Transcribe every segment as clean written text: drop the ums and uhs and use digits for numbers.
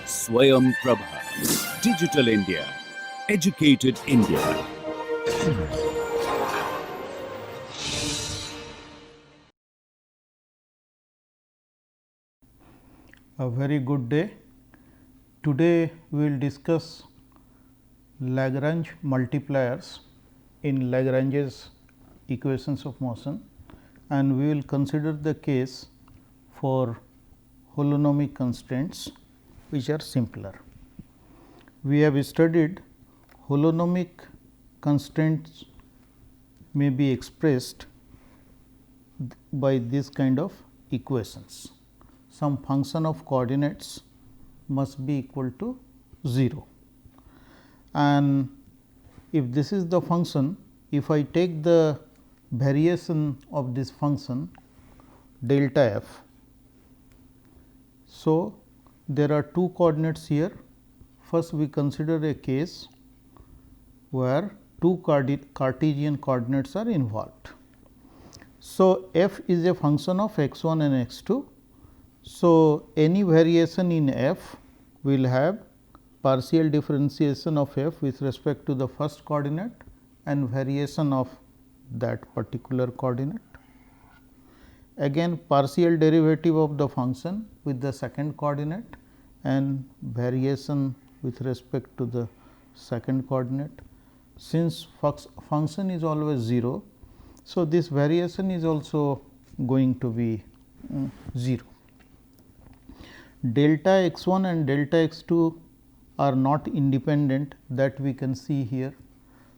Swayam Prabha. Digital India. Educated India. A very good day. Today we will discuss Lagrange multipliers in Lagrange's equations of motion, and we will consider the case for holonomic constraints which are simpler. We have studied holonomic constraints may be expressed by this kind of equations. Some function of coordinates must be equal to 0, and if this is the function, if I take the variation of this function delta f. So, there are two coordinates here. First we consider a case where two Cartesian coordinates are involved. So, f is a function of x 1 and x 2. So, any variation in f will have partial differentiation of f with respect to the first coordinate and variation of that particular coordinate. Again partial derivative of the function with the second coordinate and variation with respect to the second coordinate. Since function is always 0, so this variation is also going to be 0. Delta x 1 and delta x 2 are not independent, that we can see here.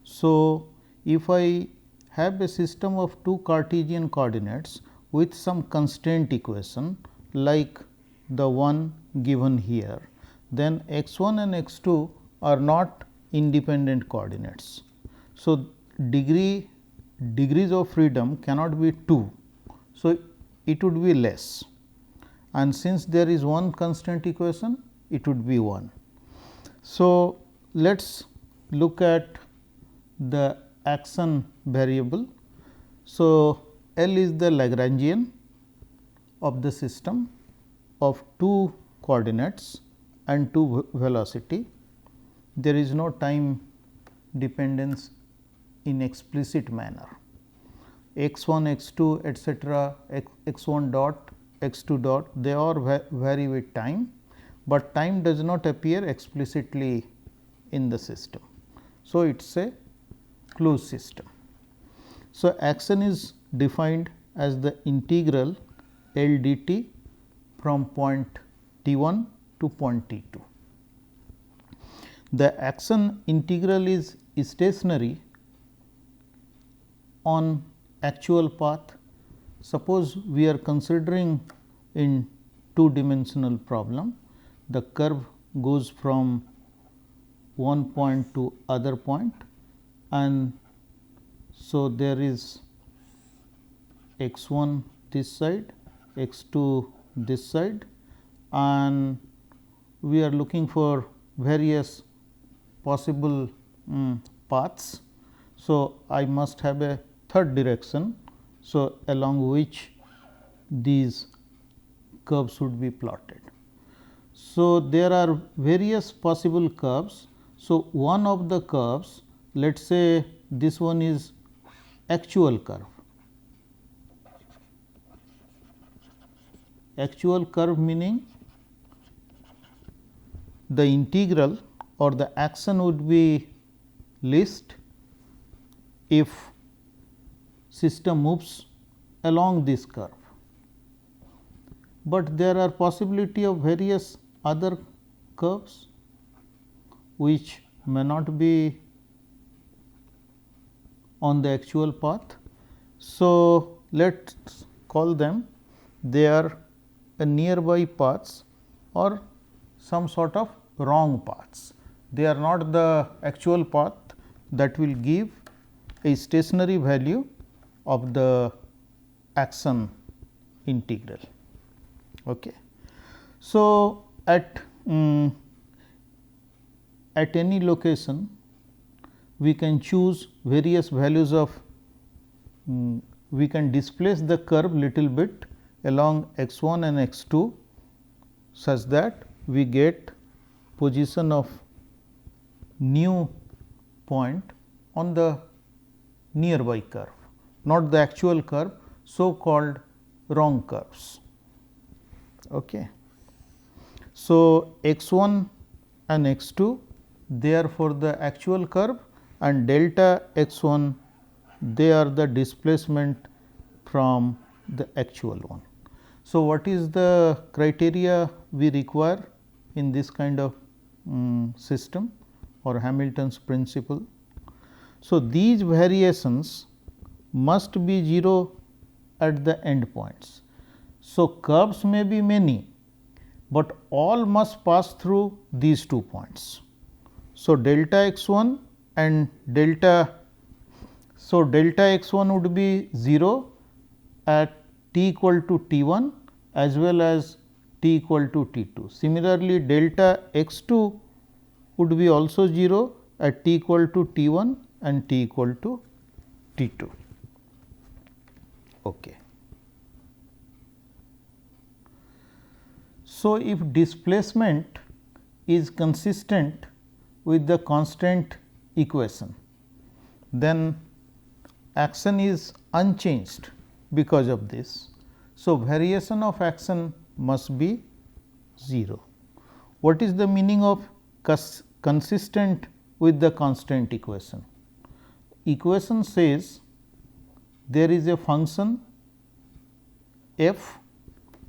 So, if I have a system of two Cartesian coordinates with some constraint equation like the one given here, then x 1 and x 2 are not independent coordinates. So, degrees of freedom cannot be 2. So, it would be less, and since there is one constraint equation, it would be 1. So, let us look at the action variable. So, L is the Lagrangian of the system of two coordinates and two velocity. There is no time dependence in explicit manner. X 1, x 2, etcetera, x 1 dot, x 2 dot, they all vary with time, but time does not appear explicitly in the system. So, it is a closed system. So, action is defined as the integral L dt from point t 1 to point t 2. The action integral is stationary on actual path. Suppose we are considering in two dimensional problem, the curve goes from one point to other point, and so there is x 1 this side, x 2 this side, and we are looking for various possible paths. So, I must have a third direction. So, along which these curves would be plotted. So, there are various possible curves. So, one of the curves, let us say this one is actual curve. Actual curve meaning the integral or the action would be least if system moves along this curve, but there are possibility of various other curves which may not be on the actual path. So, let us call them, they are a nearby paths or some sort of wrong paths. They are not the actual path that will give a stationary value of the action integral. Okay. So, at any location we can choose various values of we can displace the curve little bit along x 1 and x 2 such that we get position of new point on the nearby curve, not the actual curve, so called wrong curves. Okay. So, x 1 and x 2 they are for the actual curve and delta x 1 they are the displacement from the actual one. So, what is the criteria we require in this kind of system or Hamilton's principle? So, these variations must be 0 at the end points. So, curves may be many, but all must pass through these 2 points. So, delta x 1 and delta. So, delta x 1 would be 0 at t equal to t 1 as well as t equal to t 2. Similarly, delta x 2 would be also 0 at t equal to t 1 and t equal to t 2. Okay. So, if displacement is consistent with the constant equation, then action is unchanged because of this. So, variation of action must be 0. What is the meaning of consistent with the constant equation? Equation says there is a function f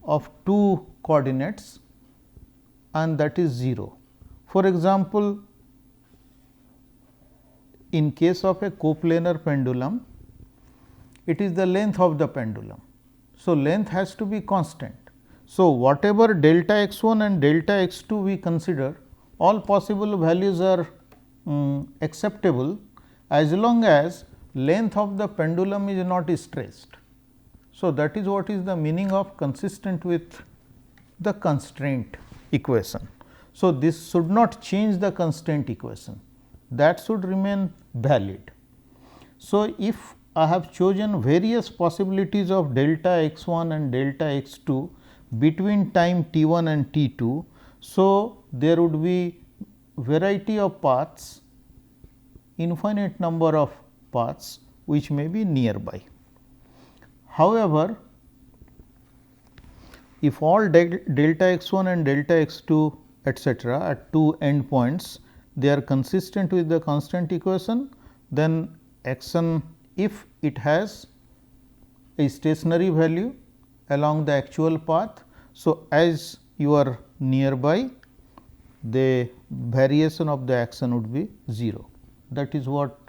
of 2 coordinates and that is 0. For example, in case of a coplanar pendulum, it is the length of the pendulum. So, length has to be constant. So, whatever delta x 1 and delta x 2 we consider, all possible values are acceptable as long as length of the pendulum is not stressed. So, that is what is the meaning of consistent with the constraint equation. So, this should not change the constraint equation, that should remain valid. So, if I have chosen various possibilities of delta x 1 and delta x 2 between time t 1 and t 2. So, there would be variety of paths, infinite number of paths which may be nearby. However, if all delta x 1 and delta x 2 etcetera at 2 endpoints they are consistent with the constant equation, then action, if it has a stationary value along the actual path. So, as you are nearby, the variation of the action would be 0. That is what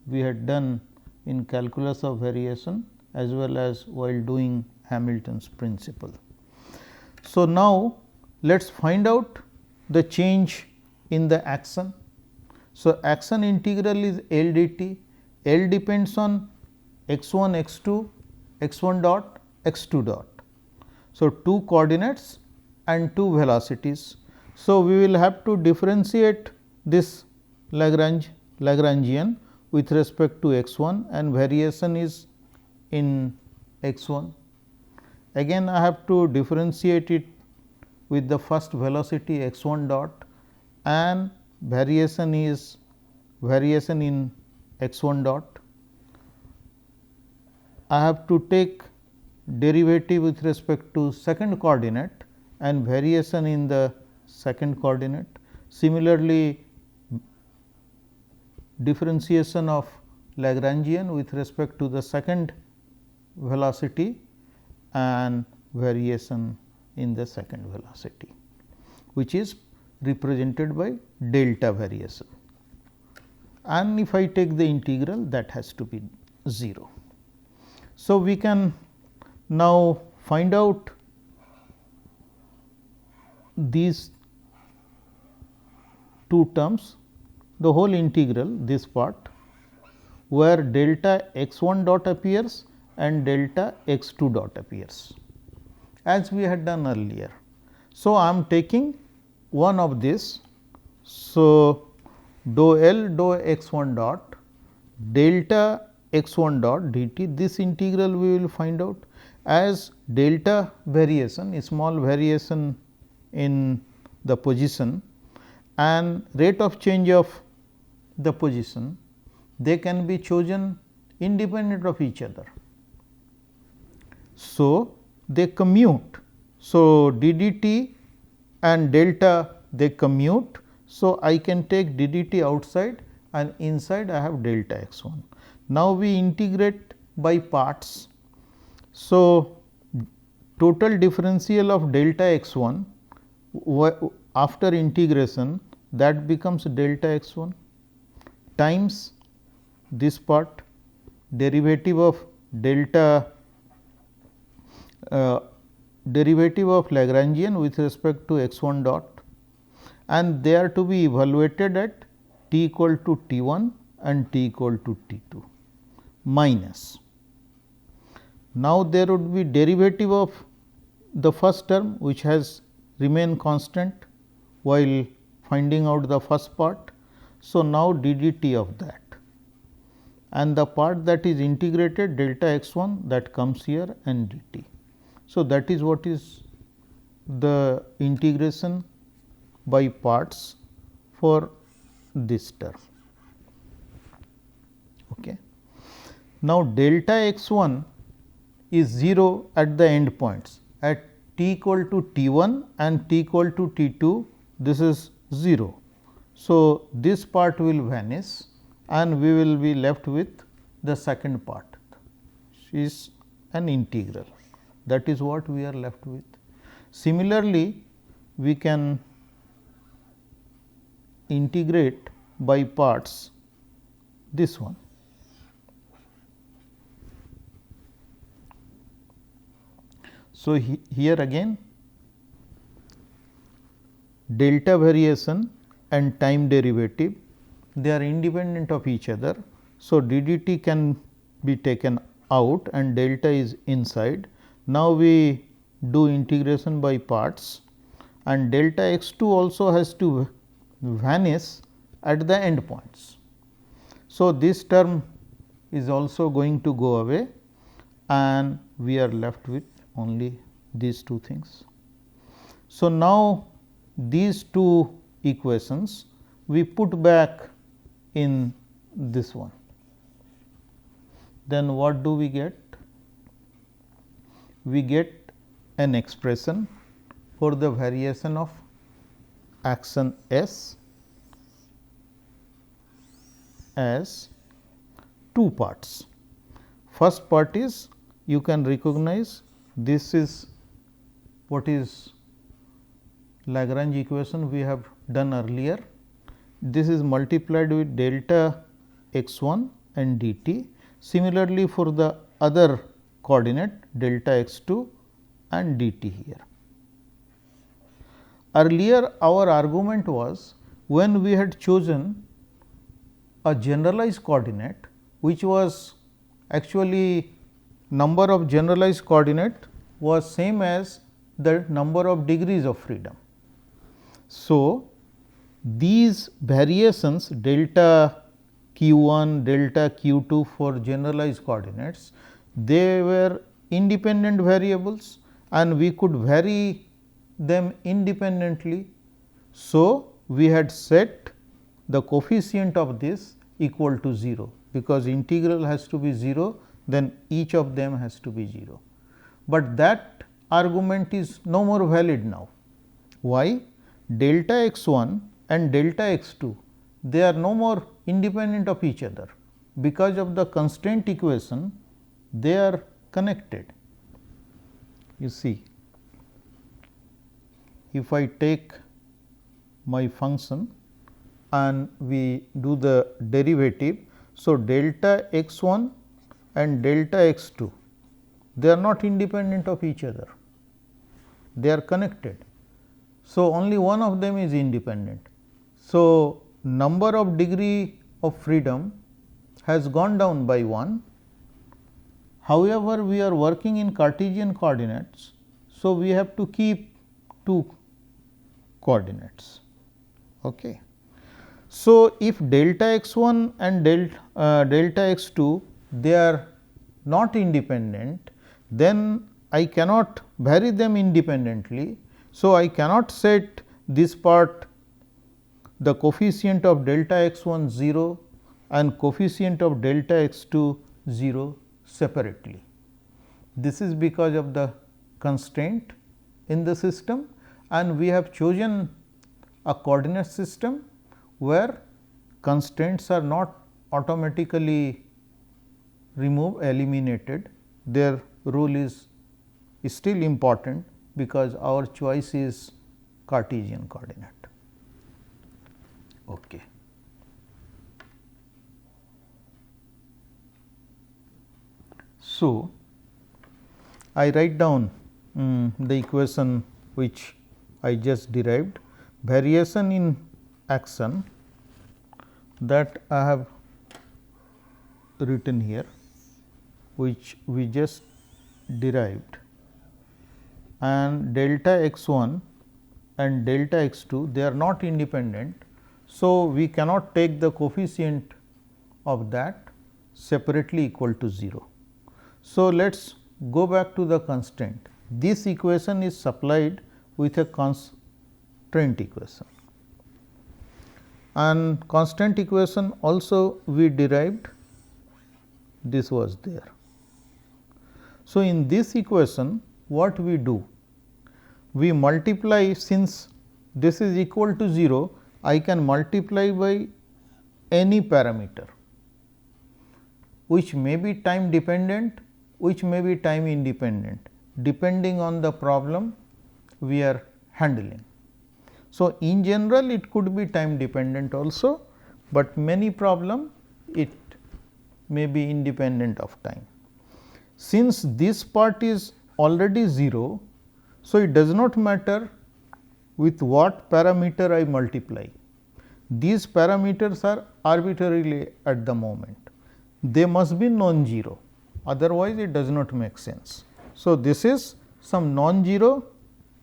we had done in calculus of variation as well as while doing Hamilton's principle. So, now let us find out the change in the action. So, action integral is L dt. L depends on x 1 x 2 x 1 dot x 2 dot. So, 2 coordinates and 2 velocities. So, we will have to differentiate this Lagrangian with respect to x 1 and variation is in x 1. Again I have to differentiate it with the first velocity x 1 dot and variation is variation in x 1 dot. I have to take derivative with respect to second coordinate and variation in the second coordinate. Similarly, differentiation of Lagrangian with respect to the second velocity and variation in the second velocity, which is represented by delta variation. And if I take the integral, that has to be 0. So, we can now find out these two terms, the whole integral, this part, where delta x 1 dot appears and delta x 2 dot appears, as we had done earlier. So, I am taking one of this. So, dou L dou x 1 dot delta x 1 dot dt, this integral we will find out as delta variation, a small variation in the position and rate of change of the position, they can be chosen independent of each other. So, they commute. So, d dt and delta they commute. So, I can take d dt outside and inside I have delta x 1. Now, we integrate by parts. So, total differential of delta x 1 after integration, that becomes delta x 1 times this part derivative of delta derivative of Lagrangian with respect to x 1 dot, and they are to be evaluated at t equal to t 1 and t equal to t 2 minus. Now, there would be derivative of the first term which has remained constant while finding out the first part. So, now d dt of that, and the part that is integrated delta x 1 that comes here and dt. So, that is what is the integration by parts for this term. Okay. Now, delta x 1 is 0 at the end points at t equal to t 1 and t equal to t 2, this is 0. So, this part will vanish and we will be left with the second part, is an integral, that is what we are left with. Similarly, we can integrate by parts this one. So, here again delta variation and time derivative, they are independent of each other. So, d dt can be taken out and delta is inside. Now, we do integration by parts and delta x 2 also has to vanish at the end points. So, this term is also going to go away and we are left with only these two things. So, now these two equations we put back in this one, then what do we get? We get an expression for the variation of action S as two parts. First part is, you can recognize this is what is Lagrange equation we have done earlier. This is multiplied with delta x 1 and dt. Similarly, for the other coordinate delta x 2 and dt here. Earlier our argument was, when we had chosen a generalized coordinate which was actually number of generalized coordinate was same as the number of degrees of freedom. So, these variations delta q 1, delta q 2 for generalized coordinates, they were independent variables and we could vary them independently. So, we had set the coefficient of this equal to 0, because integral has to be 0, then each of them has to be 0. But that argument is no more valid now. Why? Delta x 1 and delta x 2, they are no more independent of each other. Because of the constraint equation, they are connected. You see, if I take my function and we do the derivative. So, delta x 1 and delta x 2, they are not independent of each other, they are connected. So, only one of them is independent. So, number of degree of freedom has gone down by 1. However, we are working in Cartesian coordinates. So, we have to keep two coordinates. Okay. So, if delta x 1 and delta x 2 they are not independent, then I cannot vary them independently. So, I cannot set this part the coefficient of delta x 1 0 and coefficient of delta x 2 0 separately. This is because of the constraint in the system, and we have chosen a coordinate system where constraints are not automatically eliminated. Their role is still important because our choice is Cartesian coordinate. Okay. So, I write down the equation which I just derived, variation in action that I have written here, which we just derived, and delta x 1 and delta x 2 they are not independent. So, we cannot take the coefficient of that separately equal to 0. So, let us go back to the constraint. This equation is supplied with a constraint equation, and constant equation also we derived, this was there. So, in this equation what we do? We multiply, since this is equal to 0, I can multiply by any parameter which may be time dependent, which may be time independent, depending on the problem we are handling. So, in general it could be time dependent also, but many problem it may be independent of time. Since this part is already 0, so it does not matter with what parameter I multiply. These parameters are arbitrarily at the moment, they must be non-zero, otherwise it does not make sense. So, this is some non-zero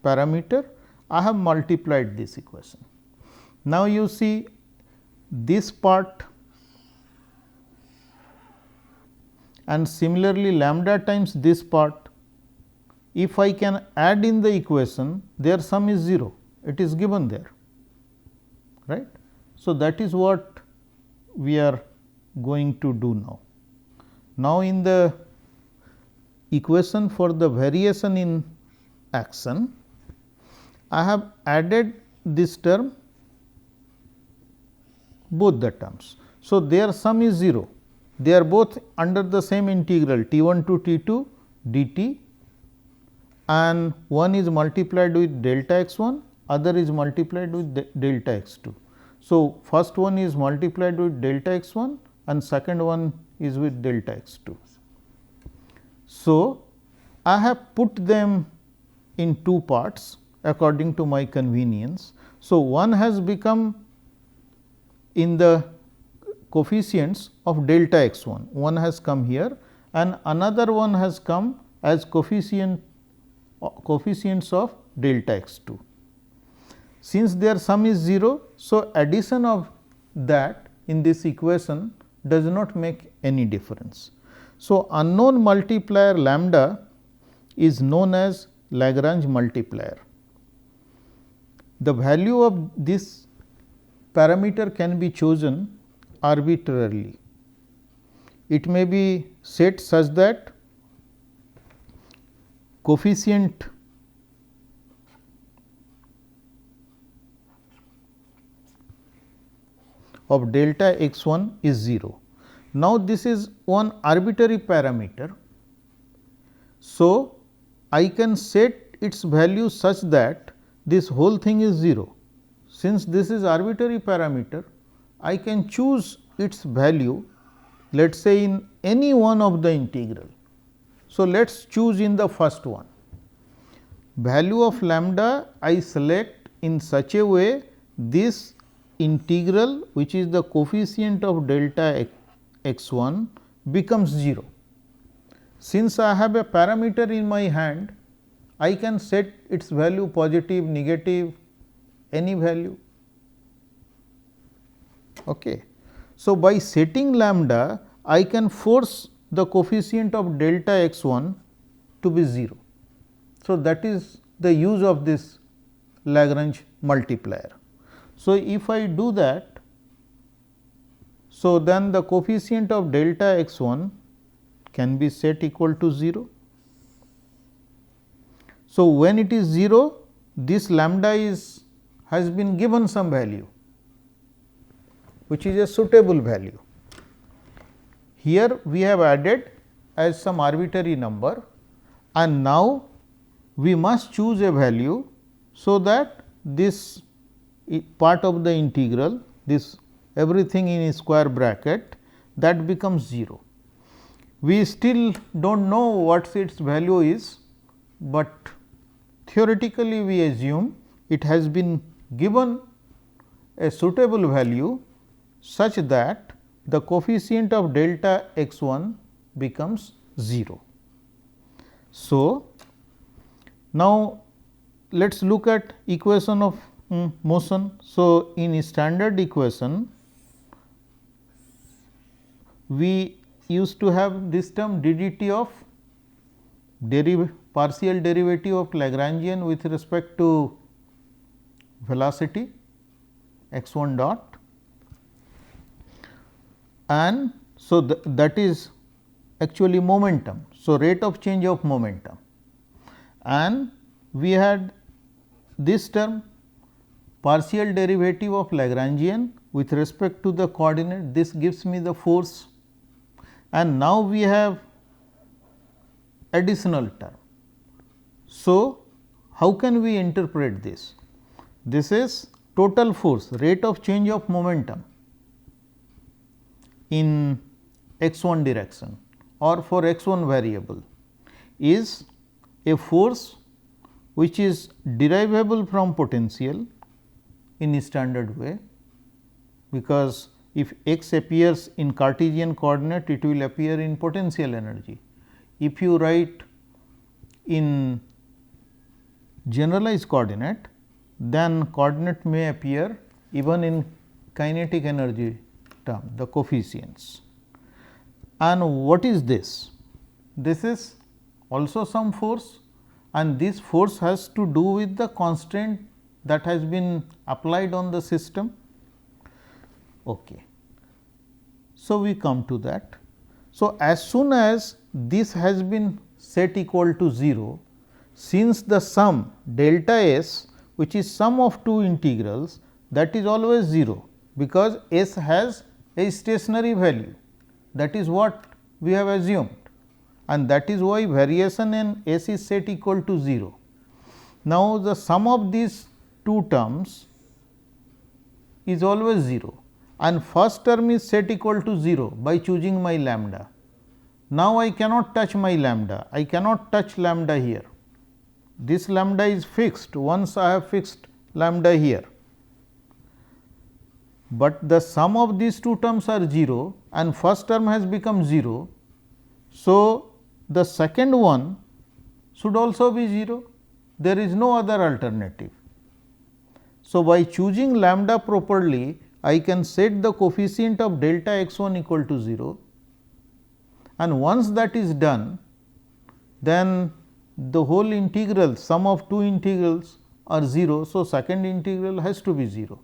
parameter, I have multiplied this equation. Now, you see this part and similarly lambda times this part, if I can add in the equation, their sum is 0, it is given there, right. So, that is what we are going to do now. Now, in the equation for the variation in action, I have added this term, both the terms. So, their sum is 0, they are both under the same integral T 1 to T 2 dt, and one is multiplied with delta x 1, other is multiplied with delta x 2. So, first one is multiplied with delta x 1 and second one is with delta x 2. So, I have put them in two parts according to my convenience. So, one has become in the coefficients of delta x 1, one has come here and another one has come as coefficients of delta x 2. Since their sum is 0, so addition of that in this equation does not make any difference. So, unknown multiplier lambda is known as Lagrange multiplier. The value of this parameter can be chosen arbitrarily. It may be set such that coefficient of delta x 1 is 0. Now, this is one arbitrary parameter. So, I can set its value such that this whole thing is 0. Since this is arbitrary parameter, I can choose its value, let us say in any one of the integral. So, let us choose in the first one. Value of lambda I select in such a way this integral, which is the coefficient of delta x 1, becomes 0. Since I have a parameter in my hand, I can set its value positive, negative, any value. Okay. So, by setting lambda, I can force the coefficient of delta x 1 to be 0. So, that is the use of this Lagrange multiplier. So, if I do that, so then the coefficient of delta x 1 can be set equal to 0. So, when it is 0, this lambda has been given some value, which is a suitable value. Here we have added as some arbitrary number, and now we must choose a value, so that this part of the integral, this everything in a square bracket, that becomes 0. We still do not know what its value is, but theoretically we assume it has been given a suitable value such that the coefficient of delta x 1 becomes 0. So, now let us look at equation of motion. So, in standard equation we used to have this term ddt of partial derivative of Lagrangian with respect to velocity x 1 dot, and so that is actually momentum. So, rate of change of momentum, and we had this term partial derivative of Lagrangian with respect to the coordinate, this gives me the force, and now we have additional term. So, how can we interpret this? This is total force, rate of change of momentum in x 1 direction or for x 1 variable is a force which is derivable from potential in a standard way, because if x appears in Cartesian coordinate, it will appear in potential energy. If you write in generalized coordinate, then coordinate may appear even in kinetic energy term, the coefficients. And what is this? This is also some force, and this force has to do with the constraint that has been applied on the system. Okay. So, we come to that. So, as soon as this has been set equal to 0, since the sum delta s, which is sum of two integrals, that is always 0, because s has a stationary value, that is what we have assumed, and that is why variation in s is set equal to 0. Now, the sum of these two terms is always 0, and first term is set equal to 0 by choosing my lambda. Now, I cannot touch my lambda, I cannot touch lambda here. This lambda is fixed once I have fixed lambda here, but the sum of these two terms are 0 and first term has become 0. So, the second one should also be 0, there is no other alternative. So, by choosing lambda properly, I can set the coefficient of delta x 1 equal to 0, and once that is done, then the whole integral, sum of two integrals are 0. So, second integral has to be 0.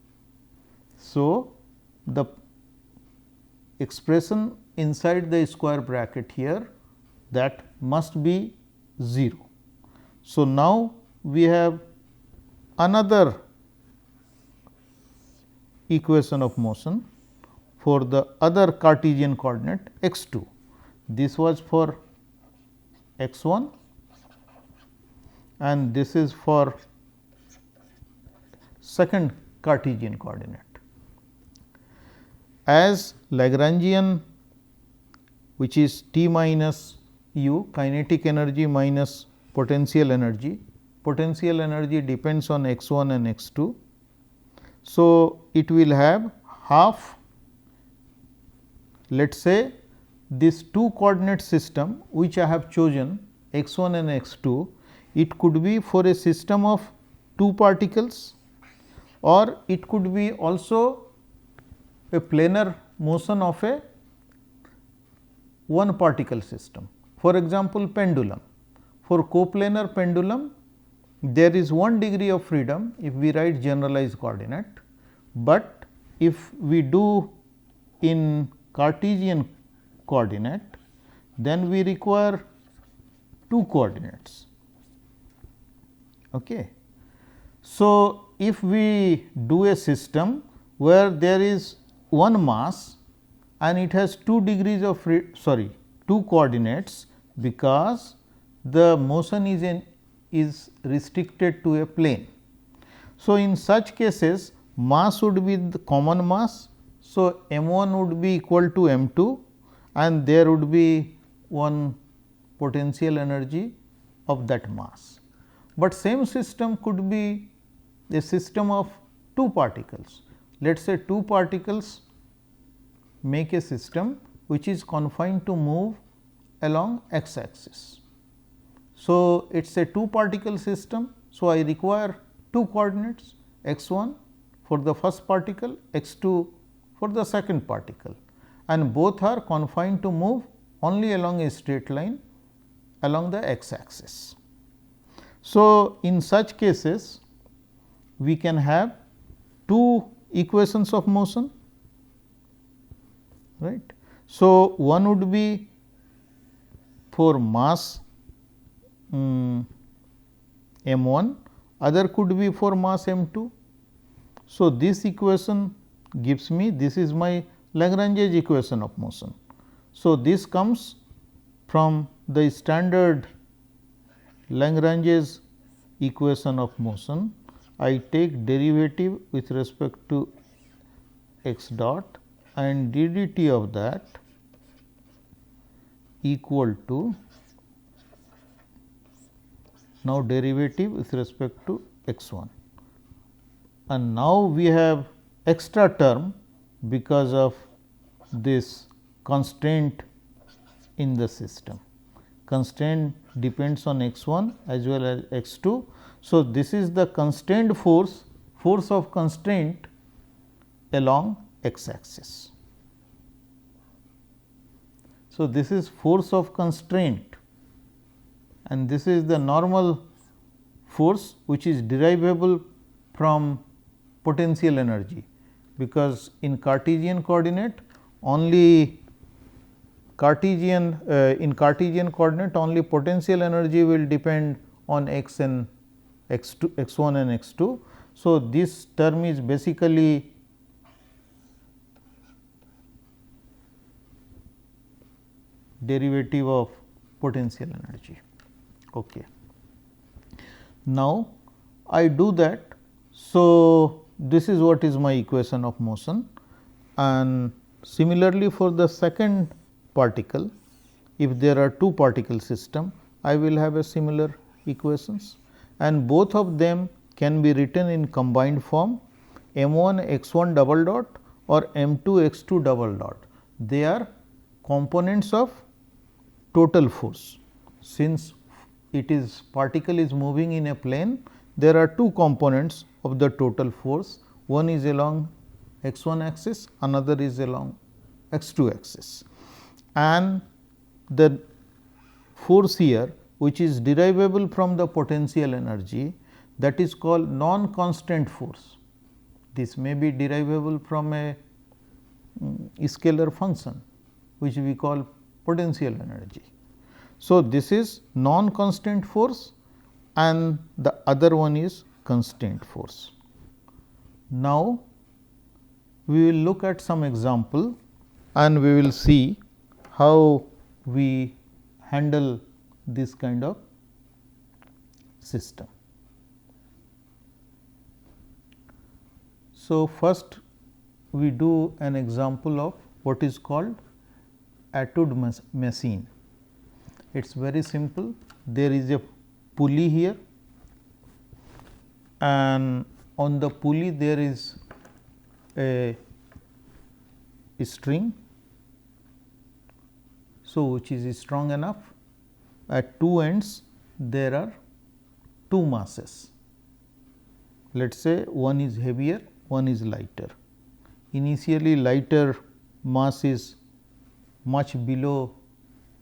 So, the expression inside the square bracket here, that must be 0. So, now we have another equation of motion for the other Cartesian coordinate x 2. This was for x 1 and this is for second Cartesian coordinate. As Lagrangian, which is T minus u, kinetic energy minus potential energy depends on x 1 and x 2. So, it will have half, let us say this two coordinate system which I have chosen x 1 and x 2, it could be for a system of two particles, or it could be also a planar motion of a one particle system. For example, pendulum. For coplanar pendulum, there is 1 degree of freedom if we write generalized coordinate, but if we do in Cartesian coordinate, then we require 2 coordinates. Okay. So, if we do a system where there is one mass and it has 2 degrees of 2 coordinates, because the motion is restricted to a plane. So, in such cases mass would be the common mass. So, m 1 would be equal to m 2 and there would be one potential energy of that mass. But same system could be a system of 2 particles. Let us say 2 particles make a system which is confined to move along x axis. So, it is a 2 particle system. So, I require 2 coordinates x 1 for the first particle, x 2 for the second particle, and both are confined to move only along a straight line along the x axis. So, in such cases we can have 2 equations of motion, right. So, one would be for mass m 1, other could be for mass m 2. So, this equation gives me, this is my Lagrange's equation of motion. So, this comes from the standard Lagrange's equation of motion. I take derivative with respect to x dot and d dt of that equal to now derivative with respect to x 1, and now we have extra term because of this constraint in the system. Constraint depends on x 1 as well as x 2. So, this is the constraint force of constraint along x axis. So, this is force of constraint and this is the normal force which is derivable from potential energy, because in Cartesian coordinate only in Cartesian coordinate only potential energy will depend on x and x 2 x 1 and x 2. So, this term is basically derivative of potential energy. Okay. Now, I do that. So, this is what is my equation of motion, and similarly for the second particle, if there are 2 particle system, I will have a similar equations, and both of them can be written in combined form m 1 x 1 double dot or m 2 x 2 double dot. They are components of total force. Since it is particle is moving in a plane, there are 2 components of the total force. One is along x 1 axis, another is along x 2 axis, and the force here which is derivable from the potential energy, that is called non-constant force. This may be derivable from a scalar function which we call potential energy. So, this is non-constant force and the other one is constant force. Now, we will look at some example and we will see how we handle this kind of system. So, first we do an example of what is called Etude machine. It is very simple. There is a pulley here and on the pulley there is a string. So, which is strong enough. At 2 ends there are 2 masses. Let us say one is heavier, one is lighter. initially lighter mass is much below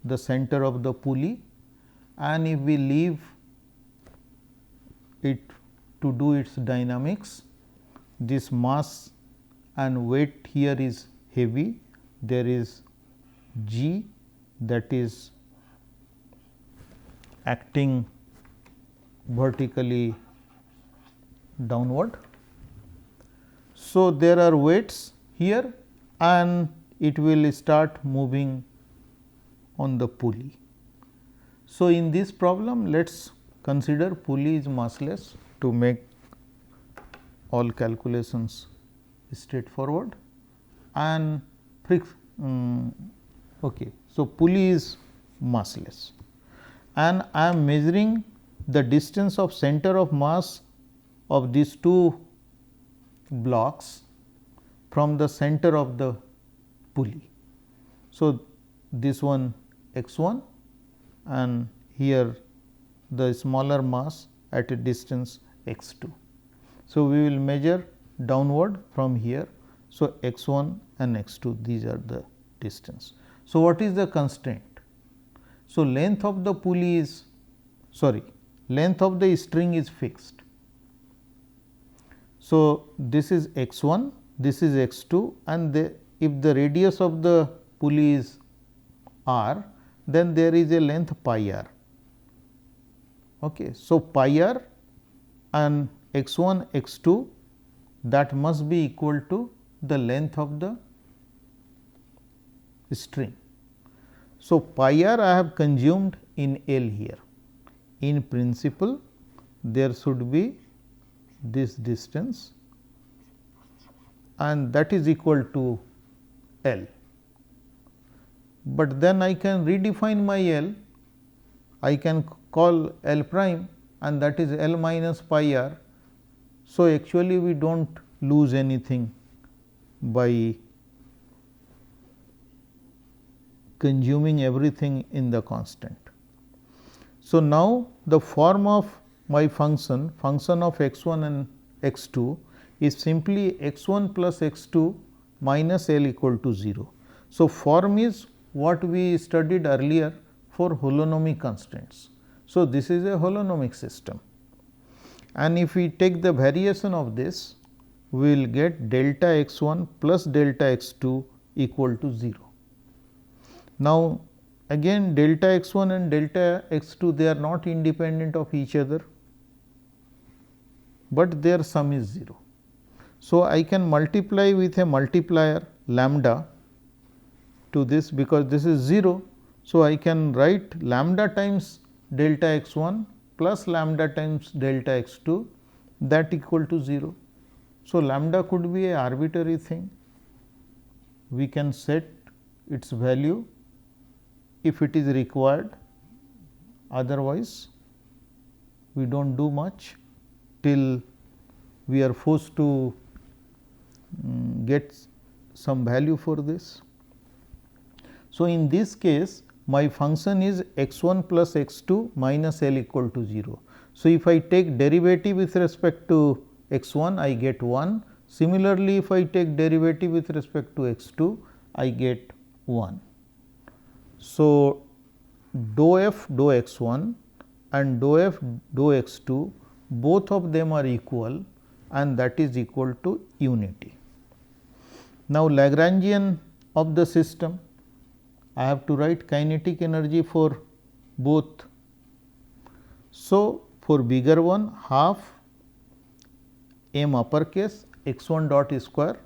the center of the pulley, and if we leave it to do its dynamics, this mass and weight here is heavy, there is G that is acting vertically downward. So, there are weights here and it will start moving on the pulley. So, in this problem let us consider pulley is massless to make all calculations straightforward, and okay. So, pulley is massless and I am measuring the distance of center of mass of these two blocks from the center of the pulley. So, this one x 1 and here the smaller mass at a distance x 2. So, we will measure downward from here. So, x 1 and x 2 these are the distance. So, what is the constraint? So, length of the pulley is length of the string is fixed. So, this is x 1, this is x 2 and if the radius of the pulley is r, then there is a length pi r. Okay. So, pi r and x 1 x 2 that must be equal to the length of the string. So, pi r I have consumed in L here. In principle, there should be this distance and that is equal to L. But then I can redefine my L, I can call L prime and that is L minus pi r. So, actually we do not lose anything by consuming everything in the constant. So, now the form of my function of x 1 and x 2 is simply x 1 plus x 2 minus L equal to 0. So, form is what we studied earlier for holonomic constraints. So, this is a holonomic system and if we take the variation of this, we will get delta x 1 plus delta x 2 equal to 0. Now, again delta x 1 and delta x 2 they are not independent of each other, but their sum is 0. So, I can multiply with a multiplier lambda to this because this is 0. So, I can write lambda times delta x 1 plus lambda times delta x 2 that equal to 0. So, lambda could be a arbitrary thing, we can set its value if it is required, otherwise we do not do much till we are forced to get some value for this. So, in this case my function is x 1 plus x 2 minus L equal to 0. So, if I take derivative with respect to x 1 I get 1, similarly if I take derivative with respect to x 2 I get 1. So, dou f dou x 1 and dou f dou x 2 both of them are equal and that is equal to unity. Now, Lagrangian of the system, I have to write kinetic energy for both. So, for bigger one half m uppercase x 1 dot square,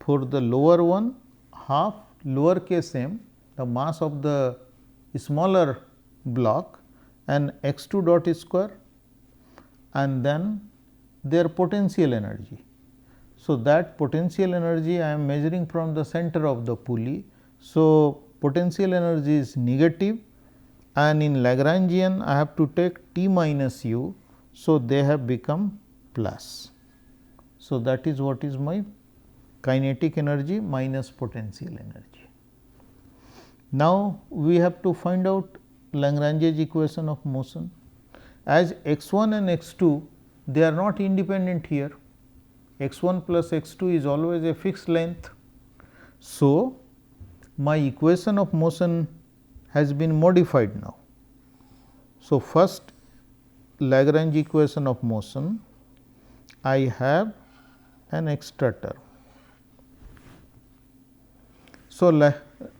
for the lower one half lowercase m the mass of the smaller block and x 2 dot square and then their potential energy. So, that potential energy I am measuring from the center of the pulley. So, potential energy is negative and in Lagrangian I have to take t minus u. So, they have become plus. So, that is what is my kinetic energy minus potential energy. Now, we have to find out Lagrange's equation of motion. As x 1 and x 2 they are not independent here, x 1 plus x 2 is always a fixed length. So, my equation of motion has been modified now. So, first Lagrange equation of motion, I have an extra term. So,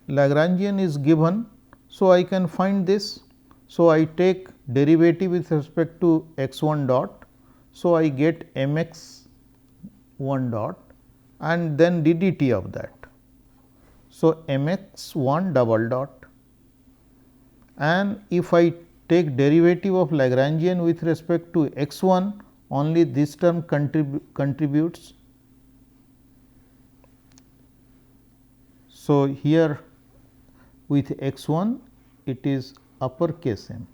Lagrangian is given. So, I can find this. So, I take derivative with respect to x 1 dot. So, I get m x 1 dot and then d d t of that. So, m x 1 double dot, and if I take derivative of Lagrangian with respect to x 1, only this term contributes. So, here with x 1 it is uppercase m,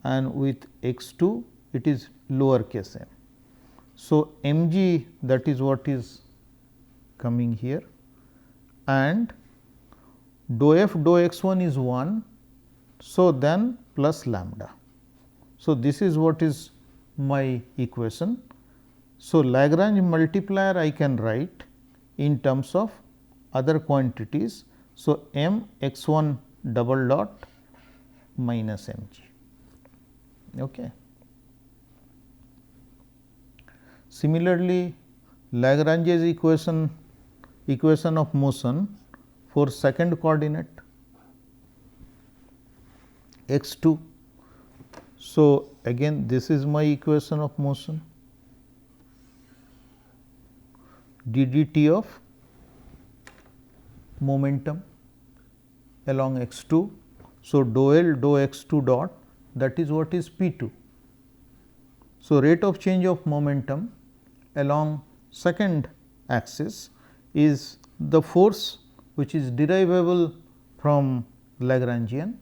and with x 2 it is lowercase m. So, m g, that is what is coming here, and dou f dou x 1 is 1. So, then plus lambda. So, this is what is my equation. So, Lagrange multiplier I can write in terms of other quantities. So, m x 1 double dot minus m g. Okay. Similarly, Lagrange's equation of motion for second coordinate x 2. So, again this is my equation of motion, d d t of momentum along x 2. So, dou L dou x 2 dot, that is what is p 2. So, rate of change of momentum along second axis is the force which is derivable from Lagrangian,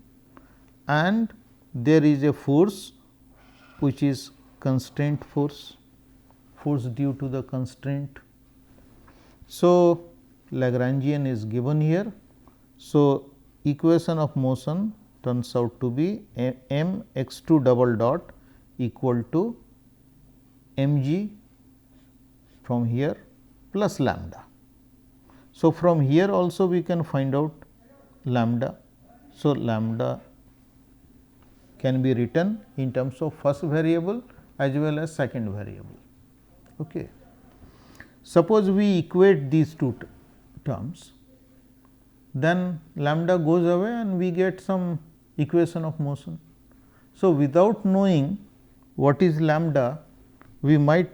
and there is a force which is constraint force due to the constraint. So, Lagrangian is given here. So, equation of motion turns out to be m x 2 double dot equal to m g from here plus lambda. So, from here also we can find out lambda. So, lambda can be written in terms of first variable as well as second variable. Okay. Suppose we equate these two terms, then lambda goes away and we get some equation of motion. So, without knowing what is lambda, we might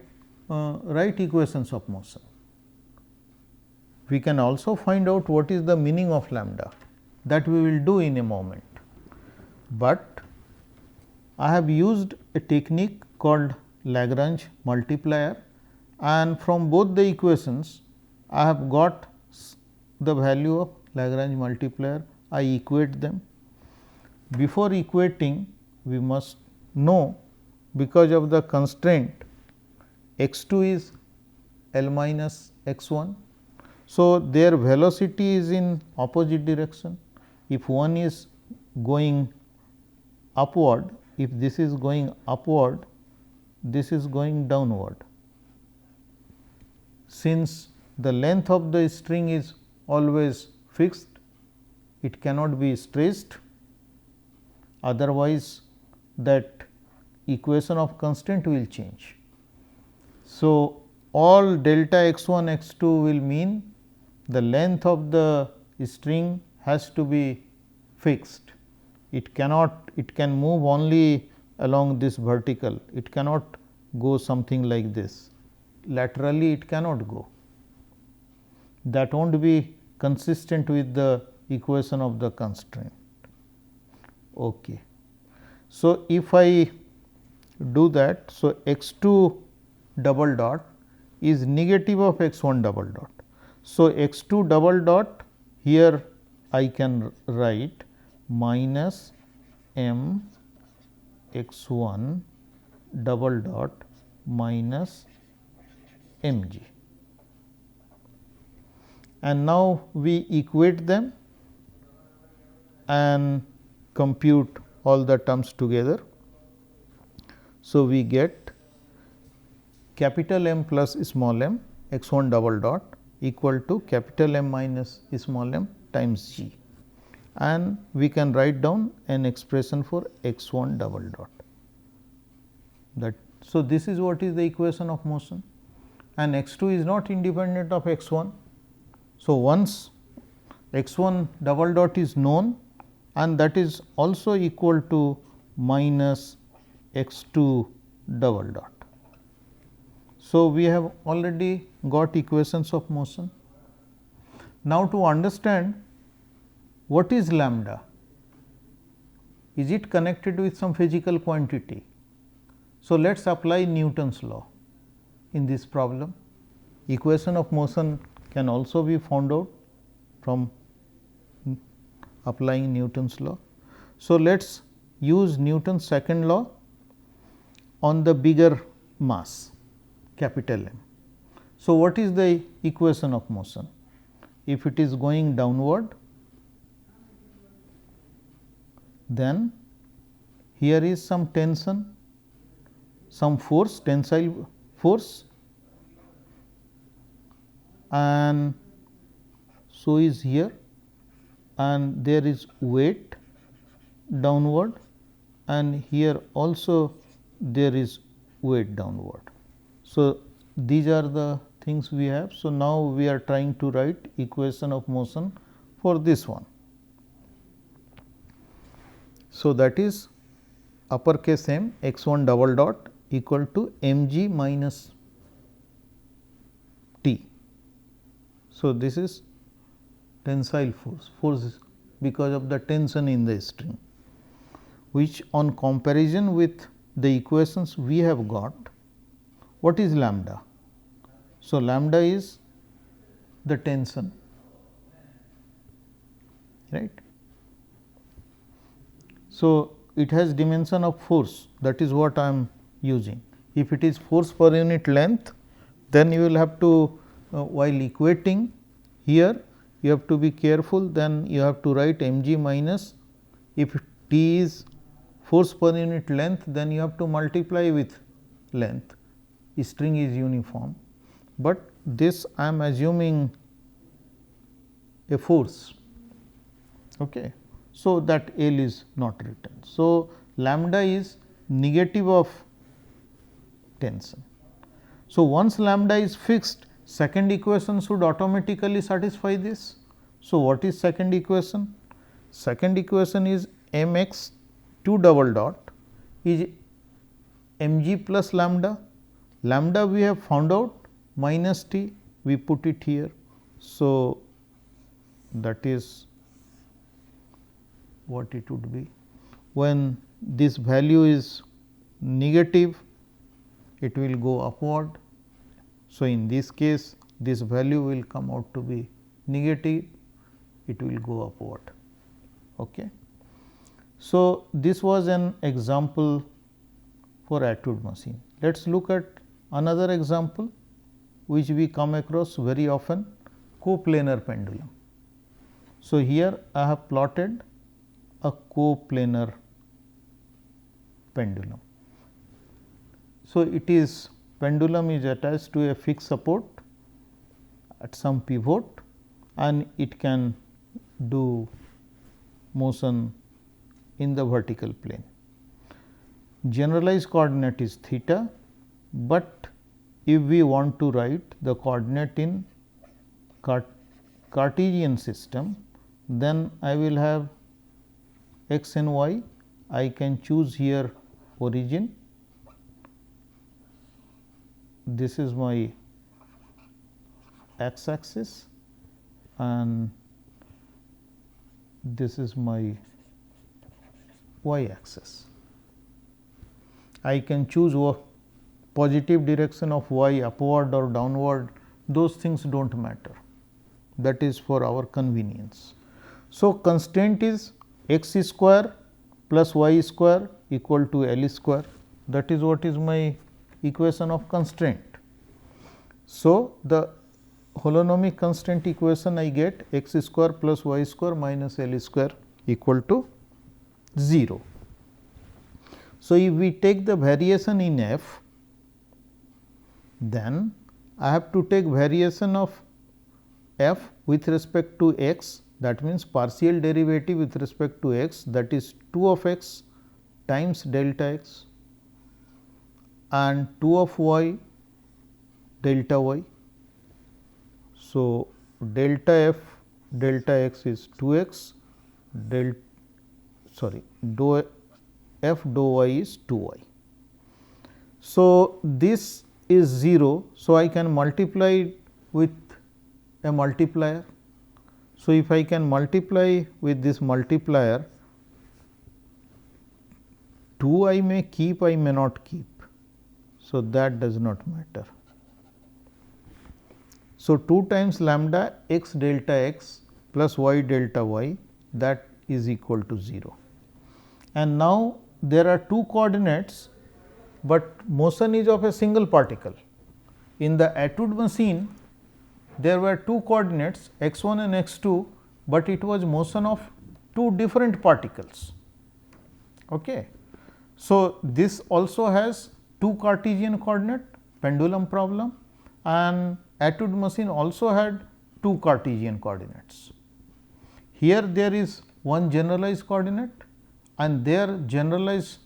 write equations of motion. We can also find out what is the meaning of lambda, that we will do in a moment. But I have used a technique called Lagrange multiplier, and from both the equations I have got the value of Lagrange multiplier. I equate them. Before equating, we must know, because of the constraint x 2 is L minus x 1. So, their velocity is in opposite direction. If one is going upward, if this is going upward, this is going downward. Since the length of the string is always fixed, it cannot be stretched, otherwise that equation of constraint will change. So, all delta x 1 x 2 will mean the length of the string has to be fixed. It cannot, it can move only along this vertical, it cannot go something like this, laterally it cannot go, that will not be consistent with the equation of the constraint. Okay. So, if I do that, so x 2 double dot is negative of x 1 double dot. So, x 2 double dot here I can write minus m x 1 double dot minus m g, and now we equate them and compute all the terms together. So, we get capital M plus small m x 1 double dot equal to capital M minus small m times g, and we can write down an expression for x 1 double dot. That so, this is what is the equation of motion, and x 2 is not independent of x 1. So, once x 1 double dot is known, and that is also equal to minus x 2 double dot. So, we have already got equations of motion. Now, to understand what is lambda, is it connected with some physical quantity? So, let us apply Newton's law in this problem. Equation of motion can also be found out from applying Newton's law. So, let us use Newton's second law on the bigger mass capital M. So, what is the equation of motion? If it is going downward, then here is some tension, some force, tensile force, and so is here, and there is weight downward, and here also there is weight downward. So, these are the things we have. So, now we are trying to write equation of motion for this one. So, that is uppercase M x 1 double dot equal to m g minus T. So, this is tensile force because of the tension in the string, which on comparison with the equations we have got. What is lambda? So, lambda is the tension, right. So, it has dimension of force, that is what I am using. If it is force per unit length, then you will have to while equating here you have to be careful, then you have to write m g minus, if T is force per unit length, then you have to multiply with length, string is uniform, but this I am assuming a force. Okay. So, that L is not written. So, lambda is negative of tension. So, once lambda is fixed, second equation should automatically satisfy this. So, what is second equation? Second equation is m x 2 double dot is m g plus lambda. Lambda we have found out, minus T, we put it here. So, that is what it would be. When this value is negative, it will go upward. So, in this case this value will come out to be negative, it will go upward. Okay. So, this was an example for etude machine. Let us look at another example which we come across very often, coplanar pendulum. So, here I have plotted a coplanar pendulum. So, it is pendulum is attached to a fixed support at some pivot, and it can do motion in the vertical plane. Generalized coordinate is theta, but if we want to write the coordinate in Cartesian system, then I will have x and y. I can choose here origin, this is my x axis and this is my y axis. I can choose positive direction of y upward or downward, those things do not matter, that is for our convenience. So, constraint is x square plus y square equal to L square, that is what is my equation of constraint. So, the holonomic constraint equation I get x square plus y square minus L square equal to 0. So, if we take the variation in f, then I have to take variation of f with respect to x, that means partial derivative with respect to x, that is 2 of x times delta x, and 2 of y delta y. So, delta f delta x is 2 x, dou f dou y is 2 y. So, this is 0. So, I can multiply it with a multiplier. So, if I can multiply with this multiplier, 2 I may keep, I may not keep. So, that does not matter. So, 2 times lambda x delta x plus y delta y, that is equal to 0. And now, there are 2 coordinates, but motion is of a single particle. In the Etude machine, there were 2 coordinates x 1 and x 2, but it was motion of 2 different particles. Okay. So, this also has 2 Cartesian coordinate pendulum problem, and Etude machine also had 2 Cartesian coordinates. Here there is one generalized coordinate, and their generalized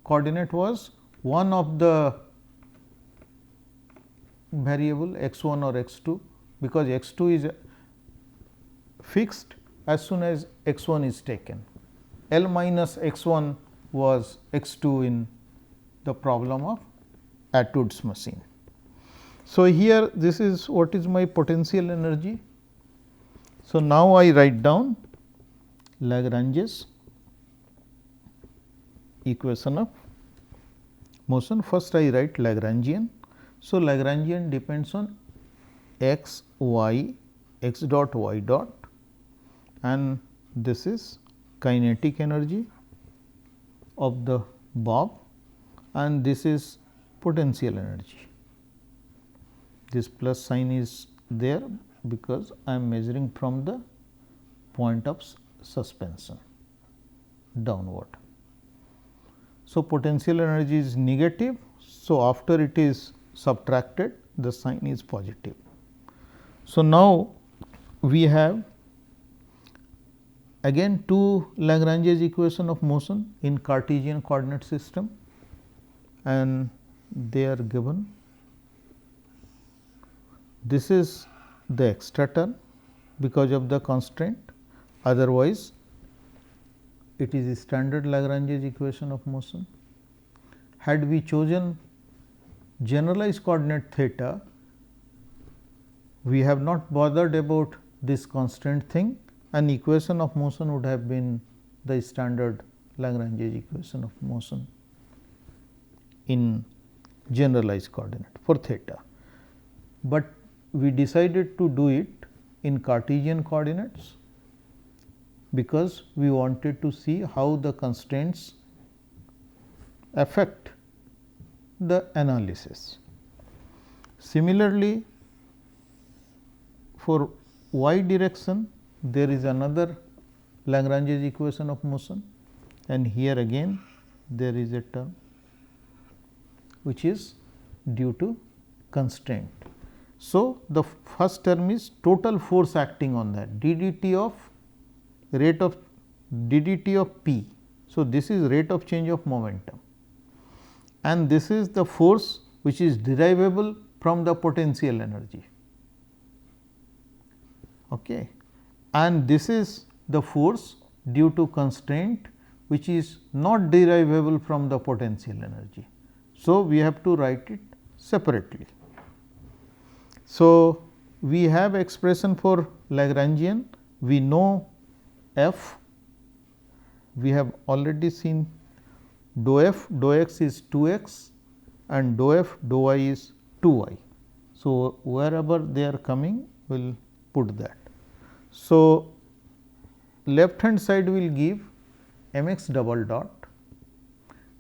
coordinate was one of the variable x 1 or x 2, because x 2 is fixed as soon as x 1 is taken. L minus x 1 was x 2 in the problem of Etude's machine. So, here this is what is my potential energy. So, now I write down Lagrange's equation of motion. First I write Lagrangian. So, Lagrangian depends on x y, x dot y dot, and this is kinetic energy of the bob, and this is potential energy. This plus sign is there because I am measuring from the point of suspension downward. So, potential energy is negative. So, after it is subtracted, the sign is positive. So, now we have again 2 Lagrange's equation of motion in Cartesian coordinate system, and they are given. This is the extra term because of the constraint, otherwise it is a standard Lagrange's equation of motion. Had we chosen generalized coordinate theta, we have not bothered about this constant thing, and equation of motion would have been the standard Lagrange's equation of motion in generalized coordinate for theta. But we decided to do it in Cartesian coordinates because we wanted to see how the constraints affect the analysis. Similarly, for y direction there is another Lagrange's equation of motion, and here again there is a term which is due to constraint. So, the first term is total force acting on that ddt of rate of ddt of p. So, this is rate of change of momentum, and this is the force which is derivable from the potential energy. Okay. And this is the force due to constraint which is not derivable from the potential energy. So, we have to write it separately. So, we have expression for Lagrangian, we know f, we have already seen dou f dou x is 2 x and dou f dou y is 2 y. So, wherever they are coming we will put that. So, left hand side will give m x double dot,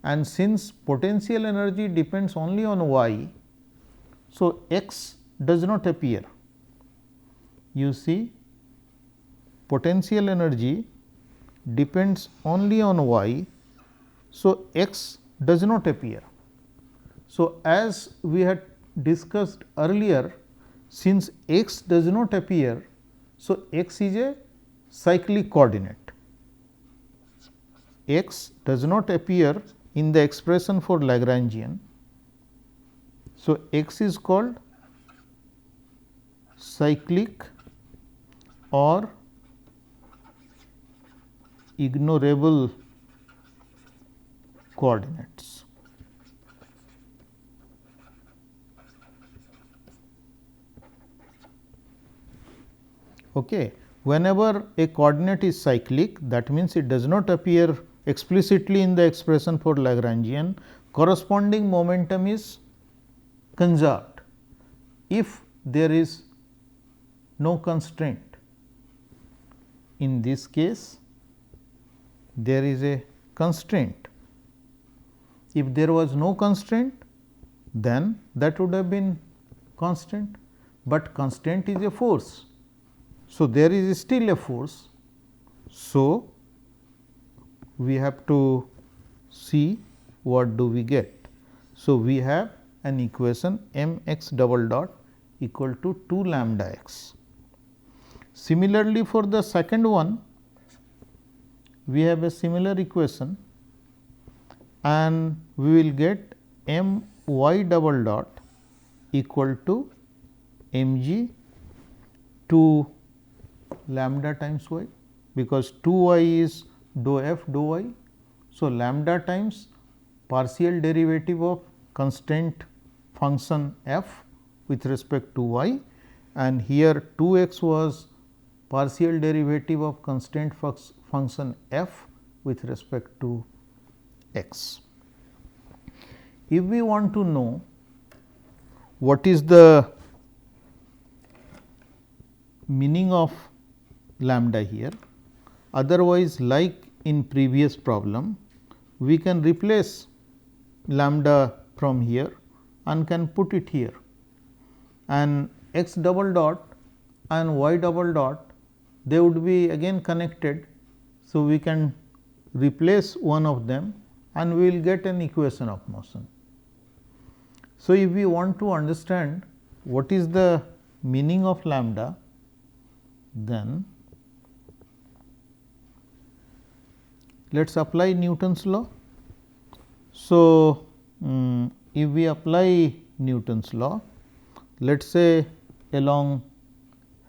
and since potential energy depends only on y, so x does not appear. You see, potential energy depends only on y, so x does not appear. So, as we had discussed earlier, since x does not appear, so x is a cyclic coordinate. X does not appear in the expression for Lagrangian. So, x is called cyclic or ignorable coordinates. Okay. Whenever a coordinate is cyclic, that means it does not appear explicitly in the expression for Lagrangian, corresponding momentum is conserved if there is no constraint. In this case, there is a constraint. If there was no constraint, then that would have been constant, but constraint is a force. So, there is still a force. So, we have to see what do we get. So, we have an equation m x double dot equal to 2 lambda x. Similarly, for the second one, we have a similar equation and we will get m y double dot equal to m g 2 lambda times y, because 2 y is dou f dou y. So, lambda times partial derivative of constraint function f with respect to y, and here 2 x was partial derivative of constraint function f with respect to x. If we want to know what is the meaning of lambda here, otherwise like in previous problem, we can replace lambda from here and can put it here, and x double dot and y double dot, they would be again connected. So, we can replace one of them and we will get an equation of motion. So, if we want to understand what is the meaning of lambda, then let us apply Newton's law. So, if we apply Newton's law, let us say along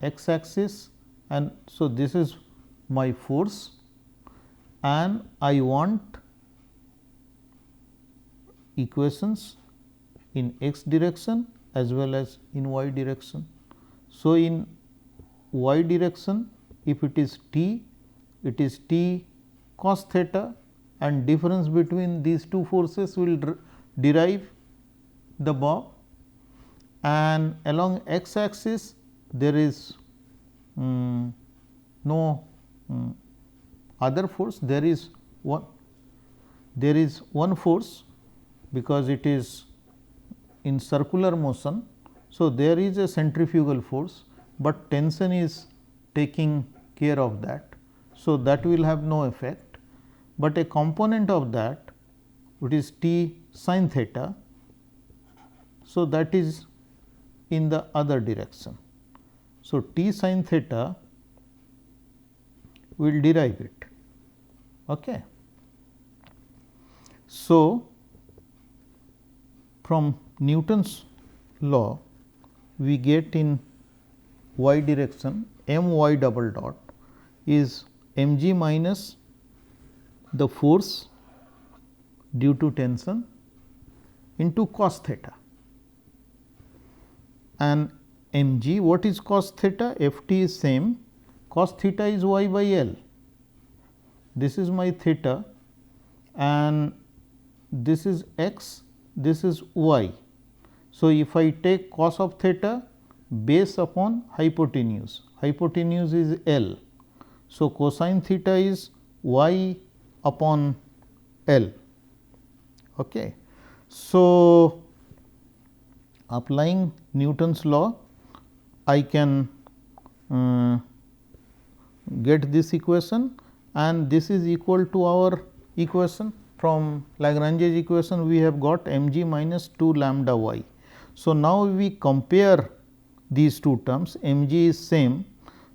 x axis, and so this is my force and I want equations in x direction as well as in y direction. So, in y direction, if it is t, it is t cos theta, and difference between these two forces will derive the bob, and along x axis there is no other force, there is one force because it is in circular motion. So, there is a centrifugal force, but tension is taking care of that. So, that will have no effect, but a component of that, which is t sin theta. So, that is in the other direction. So, t sin theta will derive it. Okay. So, from Newton's law, we get in y direction m y double dot is m g minus the force due to tension into cos theta, and m g, what is cos theta? F t is same, cos theta is y by L. This is my theta and this is x, this is y. So, if I take cos of theta base upon hypotenuse, hypotenuse is L. So, cosine theta is y upon L. Okay. So, applying Newton's law, I can get this equation, and this is equal to our equation from Lagrange's equation. We have got m g minus 2 lambda y. So, now we compare these two terms, mg is same.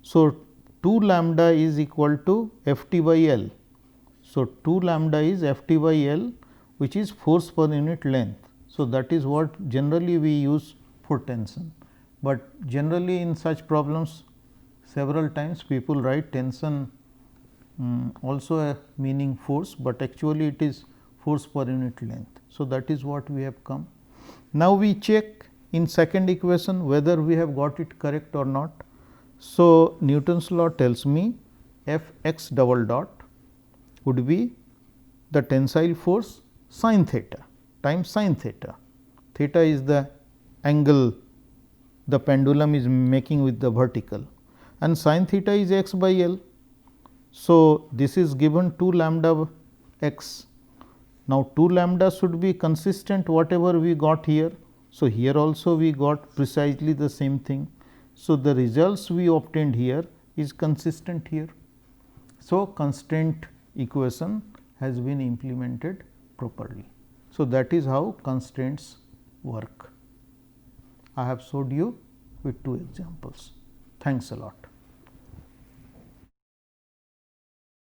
So, 2 lambda is equal to F t by L. So, 2 lambda is F t by L, which is force per unit length. So, that is what generally we use for tension, but generally in such problems several times people write tension also a meaning force, but actually it is force per unit length. So, that is what we have come. Now, we check in second equation whether we have got it correct or not. So, Newton's law tells me F x double dot would be the tensile force sin theta times sin theta. Theta is the angle the pendulum is making with the vertical, and sin theta is x by L. So, this is given 2 lambda x. Now, 2 lambda should be consistent whatever we got here. So, here also we got precisely the same thing. So, the results we obtained here is consistent here. So, constraint equation has been implemented properly. So, that is how constraints work. I have showed you with 2 examples. Thanks a lot.